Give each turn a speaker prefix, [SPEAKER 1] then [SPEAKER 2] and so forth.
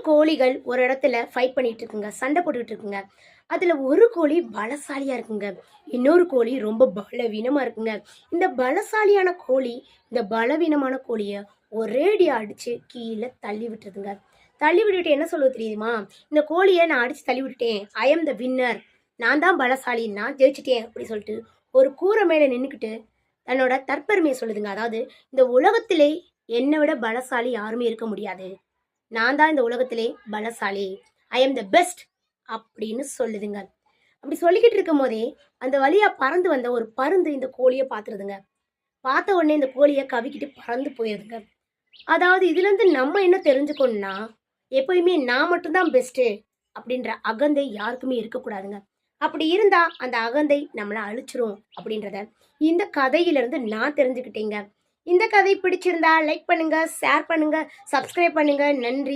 [SPEAKER 1] கோழிகள் ஒரு இடத்துல ஃபைட் பண்ணிட்டு இருக்குங்க, சண்டை போட்டுக்கிட்டு இருக்குங்க. அதில் ஒரு கோழி பலசாலியாக இருக்குங்க, இன்னொரு கோழி ரொம்ப பலவீனமாக இருக்குங்க. இந்த பலசாலியான கோழி இந்த பலவீனமான கோழியை ஒரேடியாக அடித்து கீழே தள்ளி விட்டுருதுங்க. தள்ளி விட்டுட்டு என்ன சொல்லுவது தெரியுமா? இந்த கோழியை நான் அடித்து தள்ளி விட்டுட்டேன், ஐ எம் த வின்னர், நான் தான் பலசாலி, நான் ஜெயிச்சிட்டேன் அப்படி சொல்லிட்டு ஒரு கூரை மேலே நின்றுக்கிட்டு தன்னோட தற்பெருமையை சொல்லுதுங்க. அதாவது இந்த உலகத்திலே என்னை விட பலசாலி யாருமே இருக்க முடியாது, நான் தான் இந்த உலகத்திலே பலசாலி, ஐ எம் த பெஸ்ட் அப்படின்னு சொல்லுதுங்க. அப்படி சொல்லிக்கிட்டு இருக்கும் போதே அந்த வழியா பறந்து வந்த ஒரு பருந்து இந்த கோழியை பார்த்துருதுங்க. பார்த்த உடனே இந்த கோழியை கவிக்கிட்டு பறந்து போயிருதுங்க. அதாவது இதுல இருந்து நம்ம என்ன தெரிஞ்சுக்கணும்னா, எப்பயுமே நான் மட்டும்தான் பெஸ்ட்டு அப்படின்ற அகந்தை யாருக்குமே இருக்கக்கூடாதுங்க. அப்படி இருந்தா அந்த அகந்தை நம்மளை அழிச்சிரும் அப்படின்றத இந்த கதையிலிருந்து நான் தெரிஞ்சுக்கிட்டேங்க. இந்த கதை பிடிச்சிருந்தா லைக் பண்ணுங்க, ஷேர் பண்ணுங்க, சப்ஸ்கிரைப் பண்ணுங்க. நன்றி.